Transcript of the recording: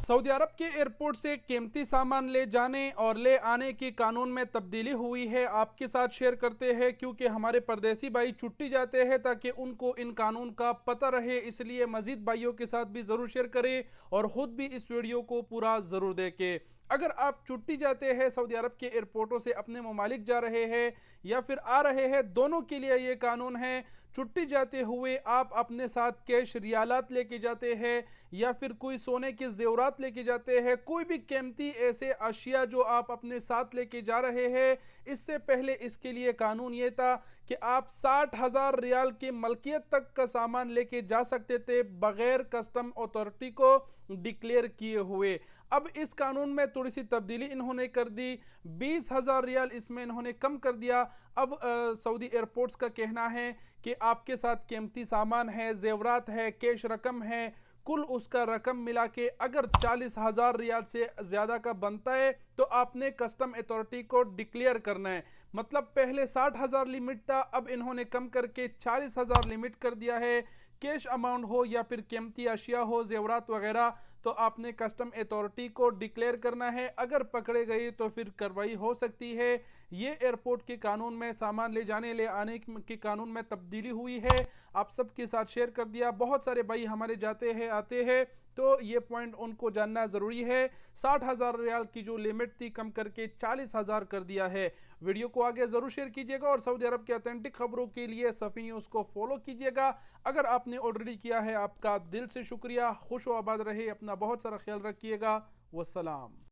Saudi अरब के airport से कीमती सामान ले जाने और ले आने की कानून में तब्दीली हुई है। आपके साथ शेयर करते हैं क्योंकि हमारे परदेसी भाई छुट्टी जाते हैं ताकि उनको इन कानून का पता रहे, इसलिए मज़ीद भाइयों के साथ भी ज़रूर शेयर करें और ख़ुद भी इस वीडियो को पूरा ज़रूर देखें। अगर आप छुट्टी जाते हैं, सऊदी अरब के एयरपोर्टों से अपने ममालिक जा रहे हैं या फिर आ रहे हैं, दोनों के लिए ये कानून है। छुट्टी जाते हुए आप अपने साथ कैश रियालात लेके जाते हैं या फिर कोई सोने के ज़ेवरात लेके जाते हैं, कोई भी कीमती ऐसे अशिया जो आप अपने साथ लेके जा रहे हैं, इससे पहले इसके लिए कानून ये था कि आप 60,000 रियाल की मलकियत तक का सामान लेके जा सकते थे बग़ैर कस्टम अथॉरिटी को डिक्लेयर किए हुए। अब इस कानून में थोड़ी सी तब्दीली इन्होंने कर दी, 20,000 रियाल इसमें इन्होंने कम कर दिया। अब सऊदी एयरपोर्ट्स का कहना है कि आपके साथ कीमती सामान है, ज़ेवरात है, कैश रकम है, कुल उसका रकम मिला के अगर 40,000 रियाल से ज़्यादा का बनता है तो आपने कस्टम अथॉरिटी को डिक्लेयर करना है। मतलब पहले 60,000 लिमिट था, अब इन्होंने कम करके 40,000 लिमिट कर दिया है। कैश अमाउंट हो या फिर कीमती अशिया हो, ज़ेवरात वगैरह, तो आपने कस्टम अथॉरिटी को डिक्लेयर करना है। अगर पकड़े गए तो फिर कार्रवाई हो सकती है। ये एयरपोर्ट के कानून में सामान ले जाने ले आने के कानून में तब्दीली हुई है। आप सबके साथ शेयर कर दिया। बहुत सारे भाई हमारे जाते हैं आते हैं, तो ये पॉइंट उनको जानना ज़रूरी है। 60,000 रियाल की जो लिमिट थी कम करके 40,000 कर दिया है। वीडियो को आगे ज़रूर शेयर कीजिएगा और सऊदी अरब के ऑथेंटिक खबरों के लिए सफ़ी न्यूज़ को फॉलो कीजिएगा। अगर आपने ऑलरेडी किया है, आपका दिल से शुक्रिया। खुश व आबाद रहे, अपना बहुत सारा ख्याल रखिएगा। वस्सलाम।